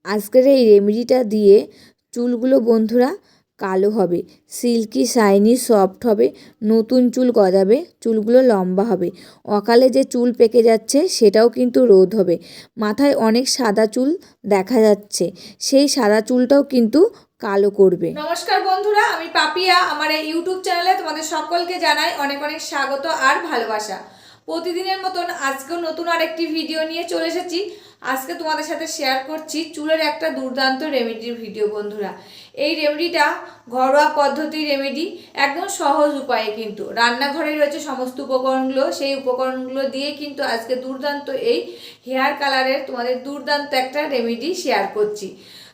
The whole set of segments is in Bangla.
আজকের এই রেমেডিটা দিয়ে চুলগুলো বন্ধুরা কালো হবে, সিল্কি শাইনি সফট হবে, নতুন চুল গজাবে, চুলগুলো লম্বা হবে, অকালে যে চুল পেকে যাচ্ছে সেটাও কিন্তু রোধ হবে। মাথায় অনেক সাদা চুল দেখা যাচ্ছে, সেই সাদা চুলটাও কিন্তু কালো করবে। নমস্কার বন্ধুরা, আমি পাপিয়া। আমার এই ইউটিউব চ্যানেলে তোমাদের সকলকে জানাই অনেক অনেক স্বাগত আর ভালোবাসা। প্রতিদিনের মতন আজকেও নতুন আরেকটি ভিডিও নিয়ে চলে এসেছি। আজকে তোমাদের সাথে শেয়ার করছি চুলের একটা দুর্দান্ত রেমেডির ভিডিও। বন্ধুরা, এই রেমেডিটা ঘরোয়া পদ্ধতির রেমেডি, একদম সহজ উপায়ে, কিন্তু রান্নাঘরে রয়েছে সমস্ত উপকরণগুলো, সেই উপকরণগুলো দিয়ে কিন্তু আজকে দুর্দান্ত এই হেয়ার কালারের তোমাদের দুর্দান্ত একটা রেমেডি শেয়ার করছি।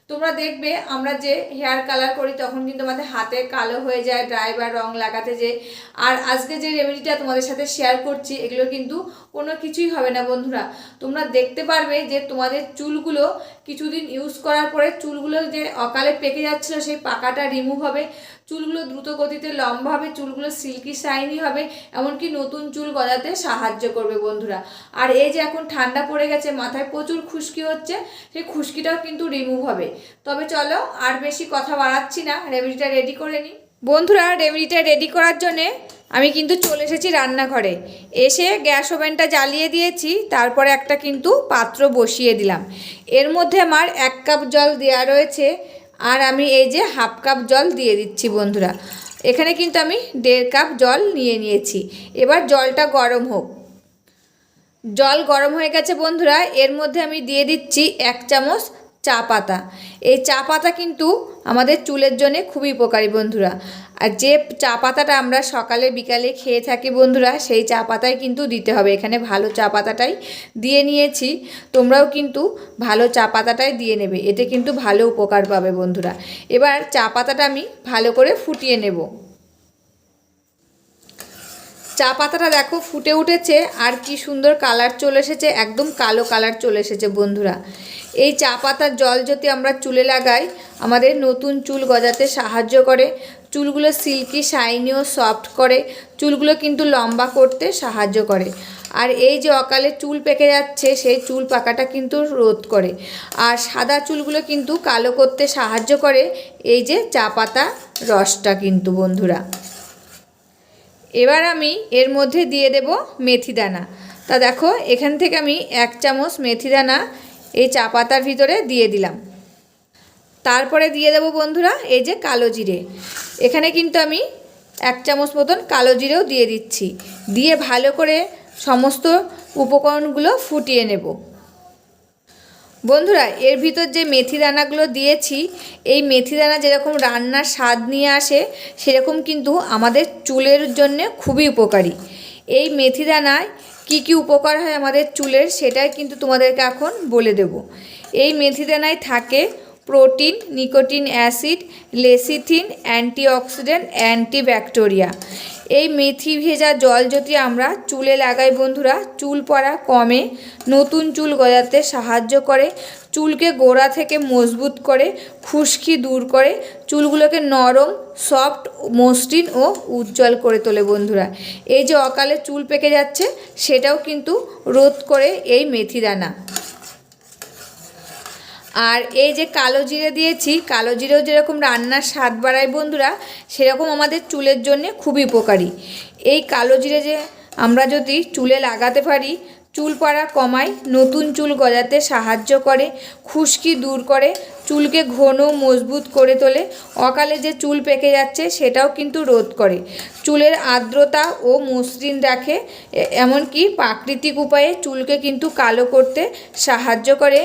তোমরা দেখবে আমরা যে হেয়ার কালার করি তখন কিন্তু আমাদের হাতে কালো হয়ে যায় ড্রাই বা রং লাগাতে যে। আর আজকে যে রেমেডিটা তোমাদের সাথে শেয়ার করছি এগুলো কিন্তু কোনো কিছুই হবে না বন্ধুরা। তোমরা দেখতে পারবে যে তোমাদের চুলগুলো কিছুদিন ইউজ করার পরে চুলগুলো যে অকালে পেকে যাচ্ছিলো সেই পাকাটা রিমুভ হবে, চুলগুলো দ্রুত গতিতে লম্বা হবে, চুলগুলো সিল্কি শাইনি হবে, এমনকি নতুন চুল গজাতে সাহায্য করবে বন্ধুরা। আর এই যে এখন ঠান্ডা পড়ে গেছে, মাথায় প্রচুর খুশকি হচ্ছে, সেই খুশকিটাও কিন্তু রিমুভ হবে। তবে চলো আর বেশি কথা বাড়াচ্ছি না, রেমেডিটা রেডি করে নিই। বন্ধুরা, রেমেডিটা রেডি করার জন্যে আমি কিন্তু চলে এসেছি রান্নাঘরে। এসে গ্যাস ওভেনটা জ্বালিয়ে দিয়েছি, তারপরে একটা কিন্তু পাত্র বসিয়ে দিলাম। এর মধ্যে আমার 1 কাপ জল দেওয়া রয়েছে, আর আমি এই যে হাফ কাপ জল দিয়ে দিচ্ছি বন্ধুরা। এখানে কিন্তু আমি 1.5 কাপ জল নিয়ে নিয়েছি। এবার জলটা গরম হোক। জল গরম হয়ে গেছে বন্ধুরা, এর মধ্যে আমি দিয়ে দিচ্ছি 1 চামচ চা পাতা। এই চা পাতা কিন্তু আমাদের চুলের জন্য খুবই উপকারী বন্ধুরা। আর যে চা পাতাটা আমরা সকালে বিকালে খেয়ে থাকি বন্ধুরা, সেই চা পাতাই কিন্তু দিতে হবে। এখানে ভালো চা পাতাটাই দিয়ে নিয়েছি, তোমরাও কিন্তু ভালো চা পাতাটাই দিয়ে নেবে, এতে কিন্তু ভালো উপকার পাবে বন্ধুরা। এবার চা পাতাটা আমি ভালো করে ফুটিয়ে নেব। চা পাতাটা দেখো ফুটে উঠেছে, আর কি সুন্দর কালার চলে এসেছে, একদম কালো কালার চলে এসেছে বন্ধুরা। এই চা পাতার জল যদি আমরা চুলে লাগাই আমাদের নতুন চুল গজাতে সাহায্য করে, চুলগুলো সিল্কি শাইনি ও সফট করে, চুলগুলো কিন্তু লম্বা করতে সাহায্য করে। আর এই যে অকালে চুল পেকে যাচ্ছে সেই চুল পাকাটা কিন্তু রোধ করে, আর সাদা চুলগুলো কিন্তু কালো করতে সাহায্য করে এই যে চা পাতা রসটা কিন্তু বন্ধুরা। এবার আমি এর মধ্যে দিয়ে দেব মেথি দানা। তা দেখো এখান থেকে আমি 1 চামচ মেথি দানা এই চা পাতার ভিতরে দিয়ে দিলাম। তারপরে দিয়ে দেব বন্ধুরা এই যে কালো জিরে। এখানে কিন্তু আমি 1 চামচ মতন কালো জিরেও দিয়ে দিচ্ছি। দিয়ে ভালো করে সমস্ত উপকরণগুলো ফুটিয়ে নেব বন্ধুরা। এর ভিতর যে মেথি দানাগুলো দিয়েছি, এই মেথি দানা যেরকম রান্নার স্বাদ নিয়ে আসে সেরকম কিন্তু আমাদের চুলের জন্য খুবই উপকারী। এই মেথি দানায় কী কী উপকার হয় আমাদের চুলের সেটাই কিন্তু তোমাদেরকে এখন বলে দেব। এই মেথি দানায় থাকে protein, nicotine acid, lecithin, antioxidant, অ্যান্টিব্যাকটেরিয়া। এই মেথি ভেজা জল যদি আমরা চুলে লাগাই বন্ধুরা, চুল পড়া কমে, নতুন চুল গজাতে সাহায্য করে, চুলকে গোড়া থেকে মজবুত করে, খুশকি দূর করে, চুলগুলোকে নরম, সফট, মসৃণ ও উজ্জ্বল করে তোলে বন্ধুরা। এই যে অকালে চুল পেকে যাচ্ছে সেটাও কিন্তু রোধ করে এই মেথি দানা। আর এই যে কালো জিরে দিয়েছি, কালো জিরেও যেরকম রান্নার স্বাদ বাড়ায় বন্ধুরা, সেরকম আমাদের চুলের জন্য খুবই উপকারী। এই কালো জিরে যে আমরা যদি চুলে লাগাতে পারি, চুল পড়া কমায়, নতুন চুল গজাতে সাহায্য করে, খুশকি দূর করে, চুলকে ঘন মজবুত করে তোলে, অকালে যে চুল পেকে যাচ্ছে সেটাও কিন্তু রোধ করে, চুলের আর্দ্রতা ও মসৃণ রাখে, এমনকি প্রাকৃতিক উপায়ে চুলকে কিন্তু কালো করতে সাহায্য করে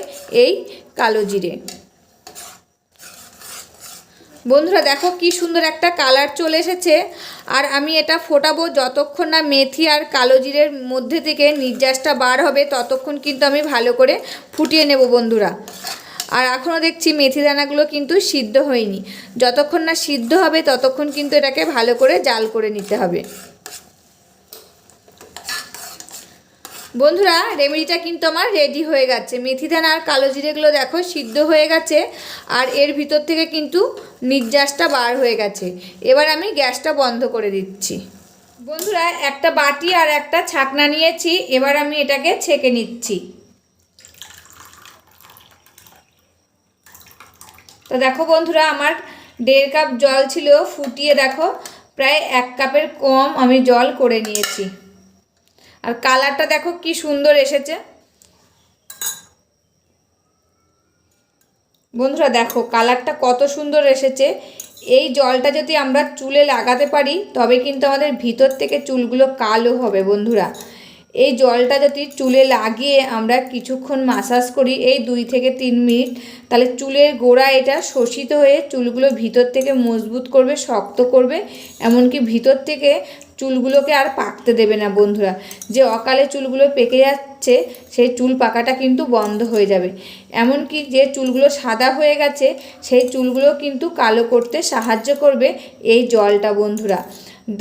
এই কালো জিরে। বন্ধুরা দেখো কি সুন্দর একটা কালার চলে এসেছে। আর আমি এটা ফোটাবো যতক্ষণ না মেথি আর কালো জিরের মধ্যে থেকে নির্যাসটা বার হবে, ততক্ষণ কিন্তু আমি ভালো করে ফুটিয়ে নেব বন্ধুরা। আর এখনও দেখছি মেথি দানাগুলো কিন্তু সিদ্ধ হয়নি, যতক্ষণ না সিদ্ধ হবে ততক্ষণ কিন্তু এটাকে ভালো করে জাল করে নিতে হবে বন্ধুরা। রেমেডিটা কিন্তু আমার রেডি হয়ে গেছে। মেথি দানা আর কালো জিরেগুলো দেখো সিদ্ধ হয়ে গেছে, আর এর ভিতর থেকে কিন্তু নির্যাসটা বার হয়ে গেছে। এবার আমি গ্যাসটা বন্ধ করে দিচ্ছি বন্ধুরা। একটা বাটি আর একটা ছাকনা নিয়েছি, এবার আমি এটাকে ছেঁকে নিচ্ছি। তো দেখো বন্ধুরা, আমার 1.5 কাপ জল ছিল, ফুটিয়ে দেখো প্রায় 1 কাপের কম আমি জল করে নিয়েছি। আর কালারটা দেখো কি সুন্দর এসেছে বন্ধুরা, দেখো কালারটা কত সুন্দর এসেছে। এই জলটা যদি আমরা চুলে লাগাতে পারি তবে কিন্তু আমাদের ভিতর থেকে চুলগুলো কালো হবে বন্ধুরা। এই জলটা যদি চুলে লাগিয়ে আমরা কিছুক্ষণ মাসাজ করি এই 2 থেকে 3 মিনিট, তাহলে চুলের গোড়া এটা শোষিত হয়ে চুলগুলো ভিতর থেকে মজবুত করবে, শক্ত করবে, এমনকি ভিতর থেকে চুলগুলোকে আর পাকতে দেবে না বন্ধুরা। যে অকালে চুলগুলো পেকে যাচ্ছে সেই চুল পাকাটা কিন্তু বন্ধ হয়ে যাবে। এমনকি যে চুলগুলো সাদা হয়ে গেছে সেই চুলগুলো কিন্তু কালো করতে সাহায্য করবে এই জলটা বন্ধুরা।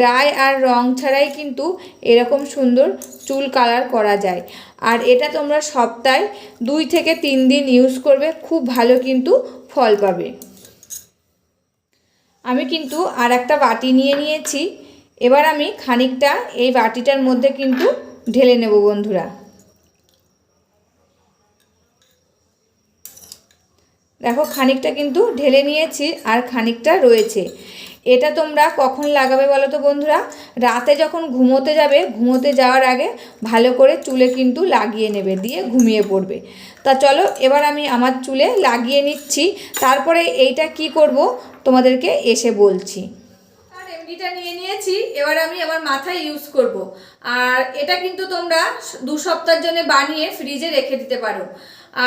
ডাই আর রং ছাড়াই কিন্তু এরকম সুন্দর চুল কালার করা যায়। আর এটা তোমরা সপ্তাহে 2 থেকে 3 দিন ইউজ করবে, খুব ভালো কিন্তু ফল পাবে। আমি কিন্তু আর একটা বাটি নিয়ে নিয়েছি। এবার আমি খানিকটা এই বাটিটার মধ্যে কিন্তু ঢেলে নেব বন্ধুরা। দেখো খানিকটা কিন্তু ঢেলে নিয়েছি আর খানিকটা রয়েছে। এটা তোমরা কখন লাগাবে বলো তো বন্ধুরা? রাতে যখন ঘুমোতে যাবে, ঘুমোতে যাওয়ার আগে ভালো করে চুলে কিন্তু লাগিয়ে নেবে, দিয়ে ঘুমিয়ে পড়বে। তা চলো এবার আমি আমার চুলে লাগিয়ে নিচ্ছি, তারপরে এইটা কি করব তোমাদেরকে এসে বলছি। আর রেমেডিটা নিয়ে নিয়েছি, এবার আমি আমার মাথায় ইউজ করব। আর এটা কিন্তু তোমরা 2 সপ্তাহের জন্য বানিয়ে ফ্রিজে রেখে দিতে পারো।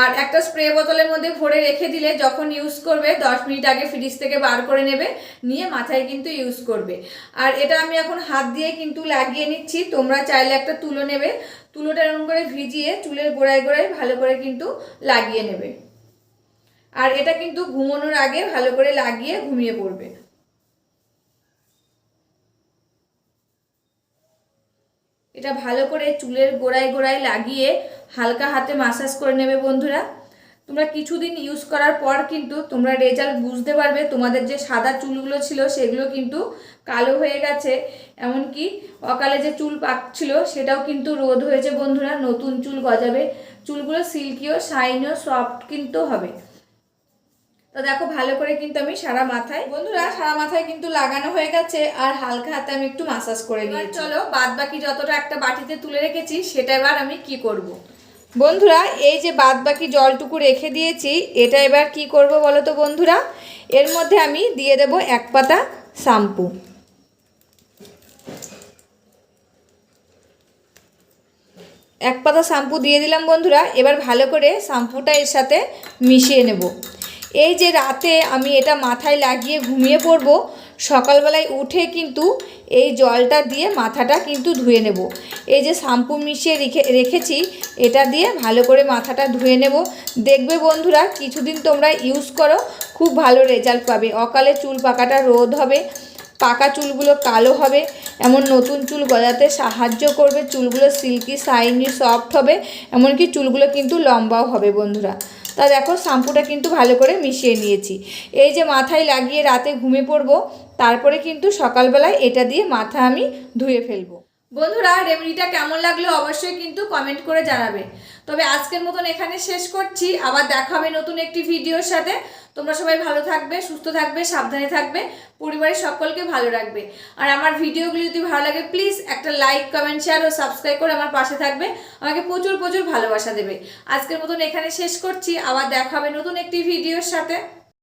আর একটা স্প্রে বোতলের মধ্যে ভরে রেখে দিলে যখন ইউজ করবে 10 মিনিট আগে ফ্রিজ থেকে বার করে নেবে, নিয়ে মাথায় কিন্তু ইউজ করবে। আর এটা আমি এখন হাত দিয়ে কিন্তু লাগিয়ে নিচ্ছি। তোমরা চাইলে একটা তুলো নেবে, তুলোটা এরকম করে ভিজিয়ে চুলের গোড়ায় গোড়ায় ভালো করে কিন্তু লাগিয়ে নেবে। আর এটা কিন্তু ঘুমানোর আগে ভালো করে লাগিয়ে ঘুমিয়ে পড়বে। এটা ভালো করে চুলের গোড়ায় গোড়ায় লাগিয়ে হালকা হাতে মাসাজ করে নেবে বন্ধুরা। তোমরা কিছুদিন ইউজ করার পর কিন্তু তোমরা রেজাল্ট বুঝতে পারবে। তোমাদের যে সাদা চুলগুলো ছিল সেগুলো কিন্তু কালো হয়ে গেছে, এমনকি অকালে যে চুল পাকছিল সেটাও কিন্তু রোধ হয়েছে বন্ধুরা। নতুন চুল গজাবে, চুলগুলো সিল্কিও শাইনও সফট কিন্তু হবে। তো দেখো ভালো করে কিন্তু আমি সারা মাথায় বন্ধুরা, সারা মাথায় কিন্তু লাগানো হয়ে গেছে। আর হালকা হাতে আমি একটু মাসাজ করে নিয়েছি। চলো বাদ বাকি যতটা একটা বাটিতে তুলে রেখেছি সেটা এবার আমি কি করব বন্ধুরা। এই যে বাদ বাকি জলটুকু রেখে দিয়েছি, এটা এবার কি করব বলো তো বন্ধুরা? এর মধ্যে আমি দিয়ে দেব 1 পাতা শ্যাম্পু। 1 পাতা শ্যাম্পু দিয়ে দিলাম বন্ধুরা। এবার ভালো করে শ্যাম্পুটা এর সাথে মিশিয়ে নেব। এই যে রাতে আমি এটা মাথায় লাগিয়ে ঘুমিয়ে পড়ব, সকালবেলায় উঠে কিন্তু এই জলটা দিয়ে মাথাটা কিন্তু ধুয়ে নেব। এই যে শ্যাম্পু মিশিয়ে রেখেছি এটা দিয়ে ভালো করে মাথাটা ধুয়ে নেব। দেখবে বন্ধুরা কিছুদিন তোমরা ইউজ করো, খুব ভালো রেজাল্ট পাবে। অকালে চুল পাকাটা রোধ হবে, পাকা চুলগুলো কালো হবে, এমন নতুন চুল গজাতে সাহায্য করবে। চুলগুলো সিল্কি শাইনি সফট হবে, এমনকি চুলগুলো কিন্তু লম্বাও হবে বন্ধুরা। তা দেখো শ্যাম্পুটা কিন্তু ভালো করে মিশিয়ে নিয়েছি। এই যে মাথায় লাগিয়ে রাতে ঘুমিয়ে পড়বো, তারপরে কিন্তু সকালবেলায় এটা দিয়ে মাথা আমি ধুয়ে ফেলবো। বন্ধুরা রেমেডিটা কেমন লাগলো অবশ্যই কিন্তু কমেন্ট করে জানাবে। তবে আজকের মতন এখানে শেষ করছি, আবার দেখা হবে নতুন একটি ভিডিওর সাথে। তোমরা সবাই ভালো থাকবে, সুস্থ থাকবে, সাবধানে থাকবে, পরিবারের সকলকে ভালো রাখবে। আর আমার ভিডিওগুলি যদি ভালো লাগে প্লিজ একটা লাইক, কমেন্ট, শেয়ার ও সাবস্ক্রাইব করে আমার পাশে থাকবে, আমাকে প্রচুর প্রচুর ভালোবাসা দেবে। আজকের মতন এখানে শেষ করছি, আবার দেখা হবে নতুন একটি ভিডিওর সাথে।